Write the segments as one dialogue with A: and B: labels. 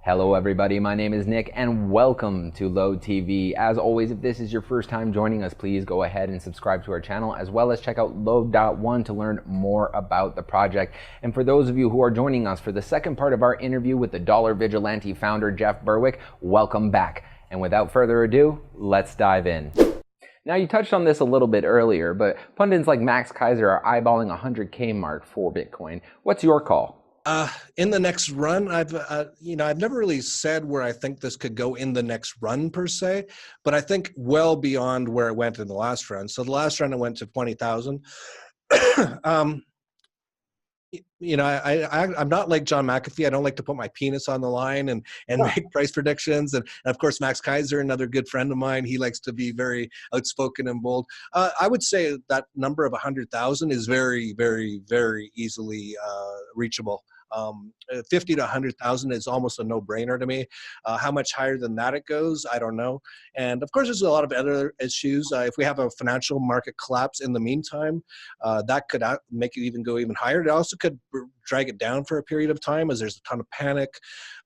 A: Hello everybody, my name is Nick and welcome to Lode TV. As always, if this is your first time joining us, please go ahead and subscribe to our channel as well as check out Lode.1 to learn more about the project. And for those of you who are joining us for the second part of our interview with the Dollar Vigilante founder Jeff Berwick, welcome back. And without further ado, let's dive in. Now, you touched on this a little bit earlier, but pundits like Max Kaiser are eyeballing 100K mark for Bitcoin. What's your call?
B: In the next run, I've never really said where I think this could go in the next run per se, but I think well beyond where it went in the last run. So the last run it went to 20,000. I'm not like John McAfee. I don't like to put my penis on the line and make price predictions. And of course, Max Kaiser, another good friend of mine, he likes to be very outspoken and bold. I would say that number of 100,000 is very, very, very easily reachable. 50 to 100,000 is almost a no-brainer to me. How much higher than that it goes, I don't know. And of course, there's a lot of other issues. If we have a financial market collapse in the meantime, that could make it even go even higher. It also could drag it down for a period of time as there's a ton of panic.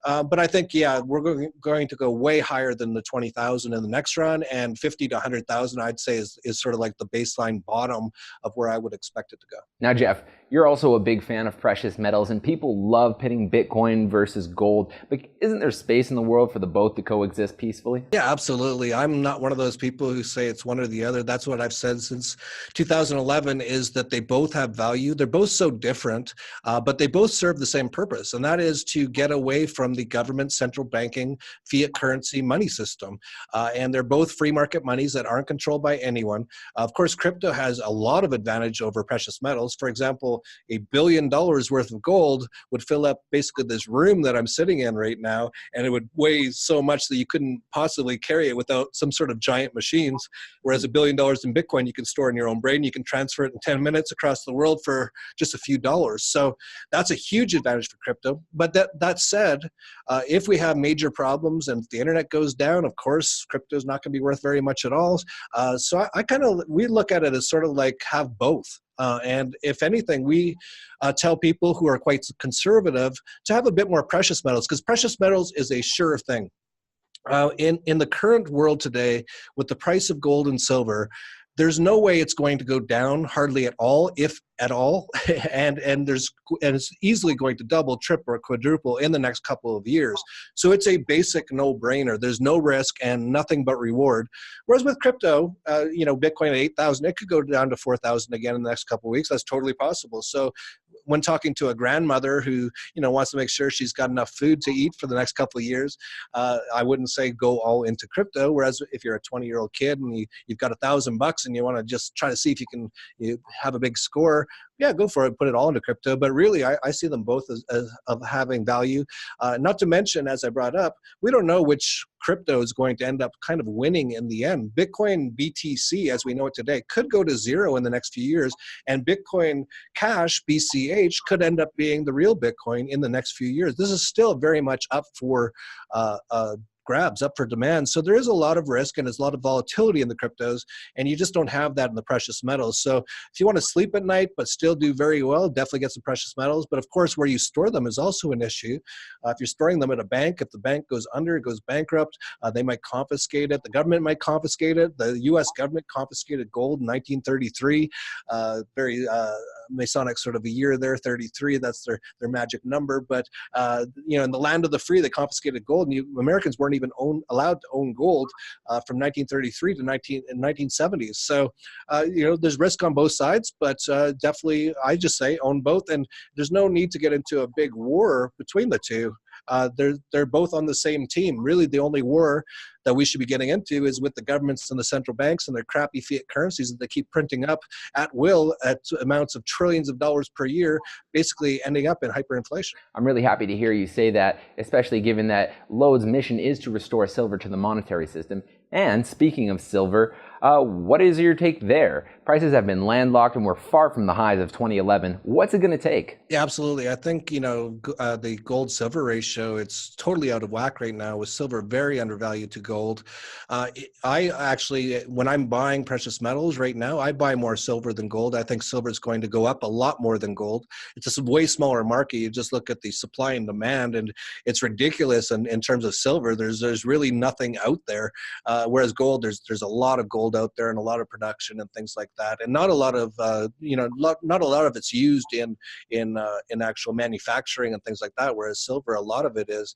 B: But I think, yeah, we're going to go way higher than the 20,000 in the next run, and 50 to 100,000 I'd say is sort of like the baseline bottom of where I would expect it to go.
A: Now, Jeff, you're also a big fan of precious metals, and people love pitting Bitcoin versus gold. But isn't there space in the world for the both to coexist peacefully?
B: Yeah, absolutely. I'm not one of those people who say it's one or the other. That's what I've said since 2011, is that they both have value. They're both so different, but they both serve the same purpose, and that is to get away from the government central banking fiat currency money system. And they're both free market monies that aren't controlled by anyone. Of course, crypto has a lot of advantage over precious metals. For example, $1 billion worth of gold would fill up basically this room that I'm sitting in right now, and it would weigh so much that you couldn't possibly carry it without some sort of giant machines. Whereas $1 billion in Bitcoin you can store in your own brain, you can transfer it in 10 minutes across the world for just a few dollars. So that's a huge advantage for crypto. But that said, if we have major problems and if the internet goes down, of course, crypto is not going to be worth very much at all. So we look at it as sort of like have both. And if anything, we tell people who are quite conservative to have a bit more precious metals, because precious metals is a sure thing. In the current world today, with the price of gold and silver, there's no way it's going to go down hardly at all, if at all, and it's easily going to double, triple, or quadruple in the next couple of years. So it's a basic no-brainer. There's no risk and nothing but reward. Whereas with crypto, Bitcoin at 8,000, it could go down to 4,000 again in the next couple of weeks. That's totally possible. So when talking to a grandmother who wants to make sure she's got enough food to eat for the next couple of years, I wouldn't say go all into crypto. Whereas if you're a 20-year-old kid and you've got $1,000 and you want to just try to see if you can have a big score, yeah, go for it. Put it all into crypto. But really, I see them both as of having value. Not to mention, as I brought up, we don't know which crypto is going to end up kind of winning in the end. Bitcoin BTC, as we know it today, could go to zero in the next few years, and Bitcoin Cash BCH could end up being the real Bitcoin in the next few years. This is still very much up for grabs, up for demand. So there is a lot of risk and there's a lot of volatility in the cryptos, and you just don't have that in the precious metals. So if you want to sleep at night but still do very well, definitely get some precious metals. But of course, where you store them is also an issue. If you're storing them at a bank, if the bank goes under, it goes bankrupt, they might confiscate it. The government might confiscate it. The US government confiscated gold in 1933. Very Masonic sort of a year there, 33, that's their magic number. But in the land of the free, they confiscated gold, and Americans weren't even allowed to own gold from 1933 to 1970s. So there's risk on both sides, but definitely I just say own both, and there's no need to get into a big war between the two. They're both on the same team. Really, the only war that we should be getting into is with the governments and the central banks and their crappy fiat currencies that they keep printing up at will at amounts of trillions of dollars per year, basically ending up in hyperinflation.
A: I'm really happy to hear you say that, especially given that Lode's mission is to restore silver to the monetary system. And speaking of silver, what is your take there? Prices have been landlocked and we're far from the highs of 2011. What's it going to take?
B: Yeah, absolutely. I think, the gold silver ratio, it's totally out of whack right now, with silver very undervalued to gold. I actually, when I'm buying precious metals right now, I buy more silver than gold. I think silver is going to go up a lot more than gold. It's a way smaller market. You just look at the supply and demand, and it's ridiculous. And in terms of silver, there's really nothing out there. Whereas gold, there's a lot of gold out there and a lot of production and things like that, and not a lot of not a lot of it's used in actual manufacturing and things like that. Whereas silver, a lot of it is.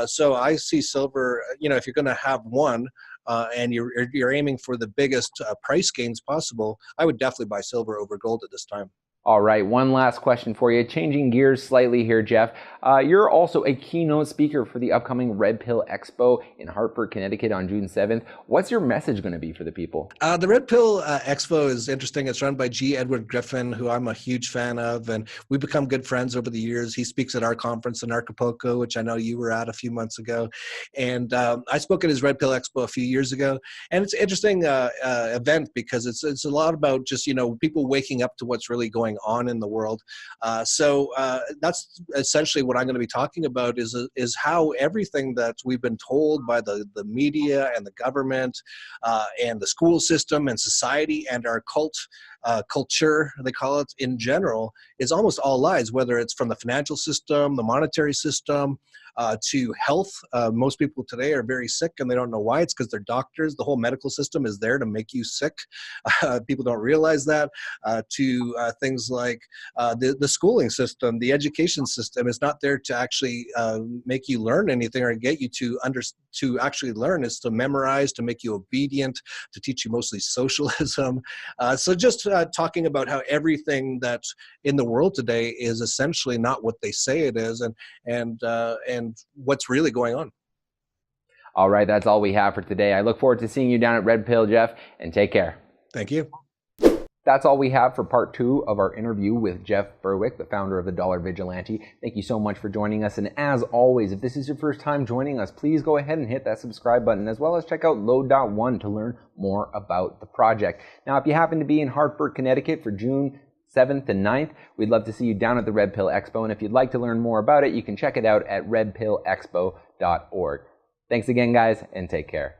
B: So I see silver. If you're going to have one. And you're aiming for the biggest price gains possible, I would definitely buy silver over gold at this time.
A: All right, one last question for you. Changing gears slightly here, Jeff. You're also a keynote speaker for the upcoming Red Pill Expo in Hartford, Connecticut on June 7th. What's your message going to be for the people?
B: The Red Pill Expo is interesting. It's run by G. Edward Griffin, who I'm a huge fan of, and we've become good friends over the years. He speaks at our conference in Acapulco, which I know you were at a few months ago. And I spoke at his Red Pill Expo a few years ago. And it's an interesting event because it's a lot about just, people waking up to what's really going on in the world. So that's essentially what I'm going to be talking about is how everything that we've been told by the media and the government and the school system and society and our culture, they call it, in general, is almost all lies, whether it's from the financial system, the monetary system, to health. Most people today are very sick and they don't know why. It's because they're doctors. The whole medical system is there to make you sick. People don't realize that. To things like the schooling system, the education system is not there to actually make you learn anything or get you to actually learn. It's to memorize, to make you obedient, to teach you mostly socialism. So just talking about how everything that's in the world today is essentially not what they say it is, and what's really going on.
A: All right, that's all we have for today. I look forward to seeing you down at Red Pill, Jeff, and take care.
B: Thank you.
A: That's all we have for part 2 of our interview with Jeff Berwick, the founder of the Dollar Vigilante. Thank you so much for joining us. And as always, if this is your first time joining us, please go ahead and hit that subscribe button, as well as check out Lode.1 to learn more about the project. Now, if you happen to be in Hartford, Connecticut for June 7th and 9th, we'd love to see you down at the Red Pill Expo. And if you'd like to learn more about it, you can check it out at redpillexpo.org. Thanks again, guys, and take care.